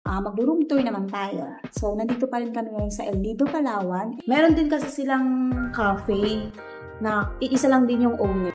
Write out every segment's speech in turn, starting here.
Mag-room tour naman tayo. So, nandito pa rin kami ngayon sa El Nido, Palawan. Meron din kasi silang cafe na iisa lang din yung owner.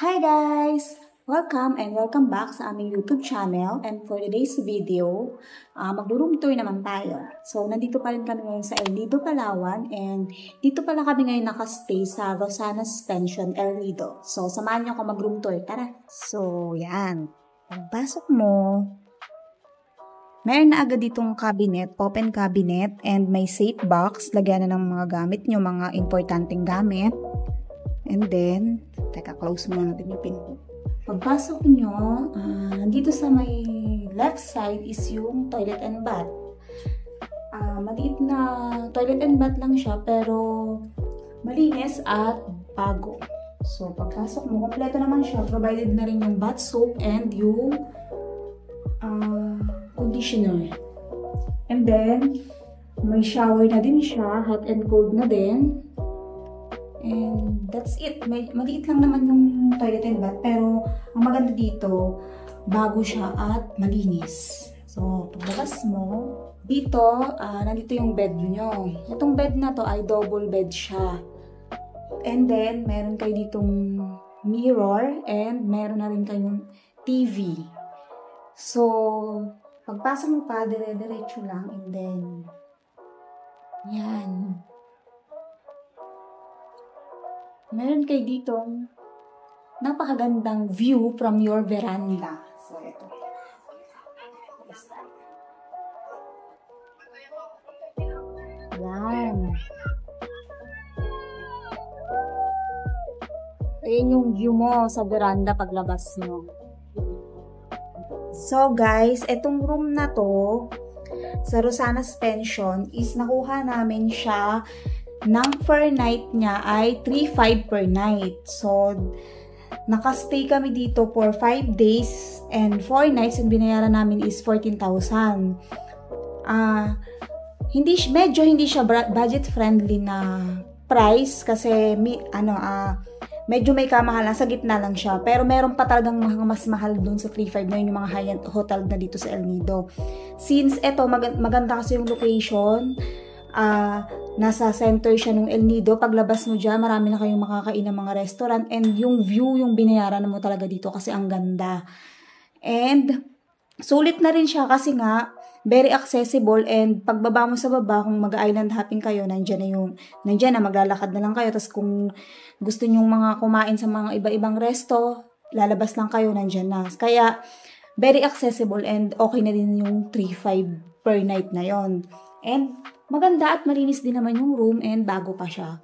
Hi guys! Welcome and welcome back sa aming YouTube channel. And for today's video, mag-room tour naman tayo. So, nandito pa rin kami ngayon sa El Nido, Palawan. And dito pala kami ngayon nakastay sa Rosana's Pension, El Nido. So, samahan niyo ako mag-room tour. Tara! So, yan. Pagpasok mo, meron na agad ditong cabinet, open cabinet, and may safe box. Lagyan na ng mga gamit nyo, mga importanteng gamit. And then, teka, close muna natin yung pinto. Pagpasok nyo, dito sa may left side is yung toilet and bath. Maliit na toilet and bath lang siya, pero malinis at bago. So, pagpasok mo, kompleto naman siya. Provided na rin yung bath soap and yung conditioner. And then, may shower na din siya, hot and cold na din. And that's it. Maliit lang naman yung toilet and bath. Pero, ang maganda dito, bago siya at malinis. So, paglabas mo, dito, nandito yung bed nyo. Itong bed na to ay double bed siya. And then, meron kayo ditong mirror and meron na rin kayong TV. So, pagpasok mo pa, dire-diretso lang. And then, yan. Meron kayo ditong napakagandang view from your veranda. So, ito. Yan. Ayan yung view mo sa veranda paglabas mo. So, guys, etong room na to sa Rosana's Pension is nakuha namin siya ng per night niya ay 3,500 per night. So, nakastay kami dito for 5 days and 4 nights. Yung binayaran namin is 14,000. Medyo hindi siya budget friendly na price kasi medyo may kamahalan, sa gitna lang siya. Pero meron pa talagang mas mahal dun sa 3,500 na yung mga high-end hotel na dito sa El Nido. Since eto, maganda kasi yung location, nasa center siya ng El Nido. Paglabas mo dyan, marami na kayong makakain ng mga restaurant and yung view, yung binayaran mo talaga dito kasi ang ganda. And sulit na rin siya kasi nga very accessible and pagbaba mo sa baba, kung mag-island hopping kayo, nandyan na, maglalakad na lang kayo. Tapos kung gusto nyong mga kumain sa mga iba-ibang resto, lalabas lang kayo, nandyan na. Kaya very accessible and okay na din yung 3,500 per night na yon. And maganda at malinis din naman yung room and bago pa siya.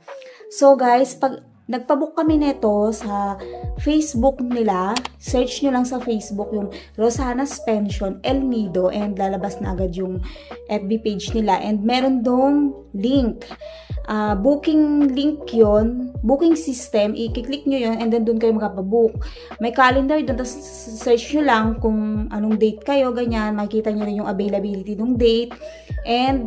So guys, pag nagpabook kami nito sa Facebook nila, search nyo lang sa Facebook yung Rosana's Pension El Nido and lalabas na agad yung FB page nila. And meron dong link. Booking link yon, booking system, i-click nyo yon and then doon kayo makapabook. May calendar doon, tapos search nyo lang kung anong date kayo, ganyan, makikita nyo rin yung availability ng date. And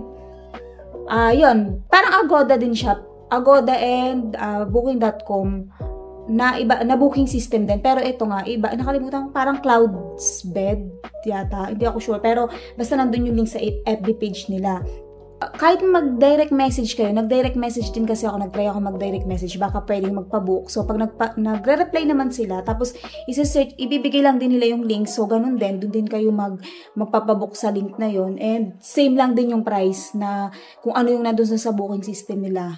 yun, parang Agoda din siya. Agoda and booking.com na booking system din. Pero ito nga, iba. Nakalimutan ko, parang Clouds Bed yata. Hindi ako sure. Pero basta nandun yung link sa FB page nila. Kahit mag-direct message kayo, nag-direct message din kasi ako, nag-try ako mag-direct message, baka pwedeng magpa-book. So, pag nagre-reply naman sila, tapos isa-search, ibibigay lang din nila yung link. So, ganun din, doon din kayo magpapabook sa link na yon. And same lang din yung price na kung ano yung nandun sa booking system nila.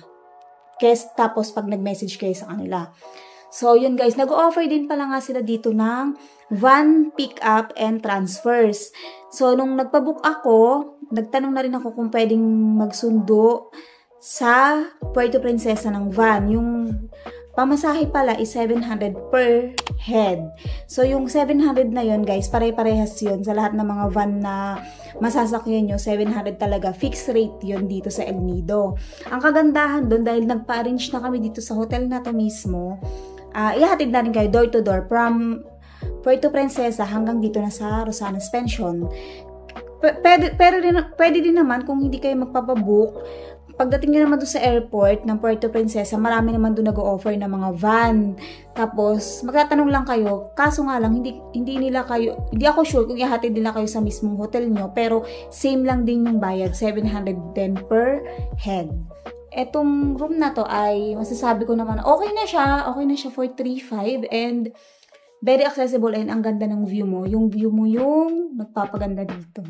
Tapos, pag nag-message kayo sa kanila. So, yun guys, nag-offer din pala nga sila dito ng van pick-up and transfers. So, nung nagpa-book ako, nagtanong na rin ako kung pwedeng magsundo sa Puerto Princesa ng van. Yung pamasahe pala is 700 per head. So, yung 700 na yon guys, pare-parehas yun sa lahat ng mga van na masasakyan nyo. 700 talaga. Fixed rate yun dito sa El Nido. Ang kagandahan doon, dahil nagpa-arrange na kami dito sa hotel na to mismo, ihatid na rin kayo door to door from Puerto Princesa hanggang dito na sa Rosanas Pension. Pwede din naman kung hindi kayo magpapabook. Pagdating nyo naman doon sa airport ng Puerto Princesa, marami naman doon nag-o-offer ng mga van. Tapos, magtatanong lang kayo. Kaso nga lang, hindi ako sure kung ihatid nila kayo sa mismong hotel nyo. Pero, same lang din yung bayad, 710 per head. Etong room na to ay, masasabi ko naman, okay na siya for 3.5 and very accessible and ang ganda ng view mo. Yung view mo yung nagpapaganda dito.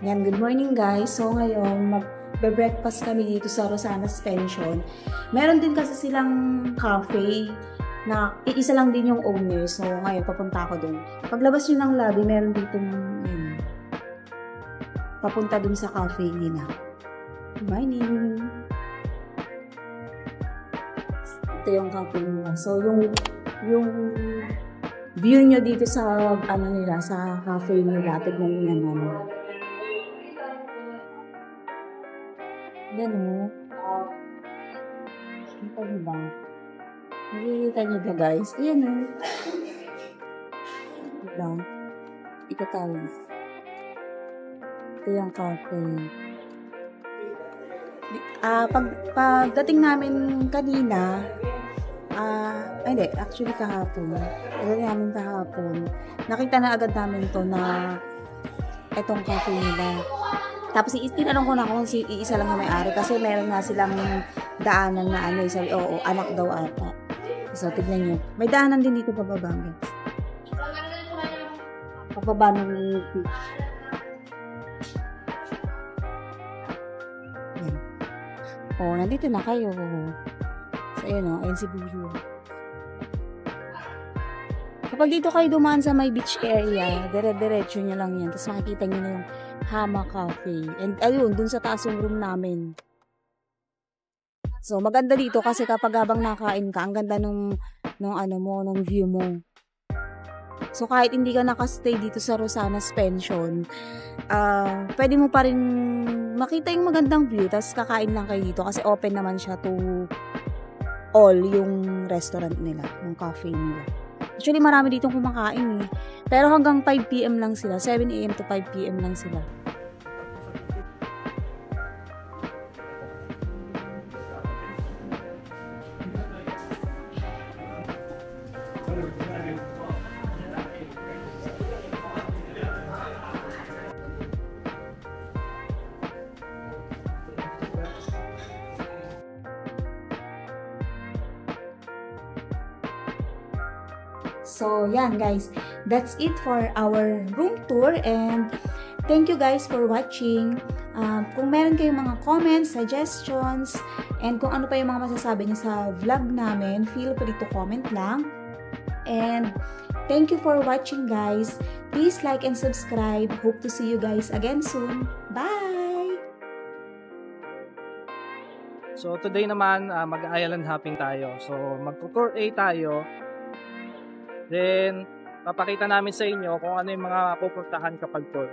Yan, good morning guys. So ngayon, magbe-breakfast kami dito sa Rosanas Pension. Meron din kasi silang cafe na iisa lang din yung owner. So ngayon, papunta ako dun. Paglabas nyo ng lobby, meron dito papunta dun sa cafe nila. Good morning! Ito yung cafe nila. So yung view nyo dito sa sa cafe nila, tignan nyo naman. Yan o. Kita nyo ba? Nakikita nyo ba guys? Ayan o. Ito. Ito tayo. Ito yung cafe. Pagdating namin kanina, hindi, actually kahapon. Pagdating namin kahapon, nakita na agad namin to na itong cafe nila. Tapos tinanong ko na kung iisa lang yung may-ari kasi meron nga silang daanan na sabi, oo, anak daw ata. So, tignan nyo. May daanan din dito pababa, guys. Pababa ng beach. Yan. Oh, nandito na kayo. So, ayun o, ayun si Buju. Kapag dito kayo dumaan sa may beach area, dire-diretso nyo lang yan. Tapos makikita nyo na yung Hama Cafe. And ayun, dun sa taas yung room namin. So, maganda dito kasi kapag habang nakain ka, ang ganda nung view mo. So, kahit hindi ka nakastay dito sa Rosanas Pension, pwede mo pa rin makita yung magandang view, tapos kakain lang kayo dito kasi open naman siya to all yung restaurant nila, yung cafe nila. Actually, marami ditong kumakain eh. Pero hanggang 5 PM lang sila. 7 AM to 5 PM lang sila. So, yan guys. That's it for our room tour and thank you guys for watching. Kung meron kayong mga comments, suggestions, and kung ano pa yung mga masasabi niyo sa vlog namin, feel free to comment lang. And thank you for watching guys. Please like and subscribe. Hope to see you guys again soon. Bye! So today naman, mag-island hopping tayo. So mag-tour A tayo. Then, papakita namin sa inyo kung ano yung mga pupuntahan kapag tour.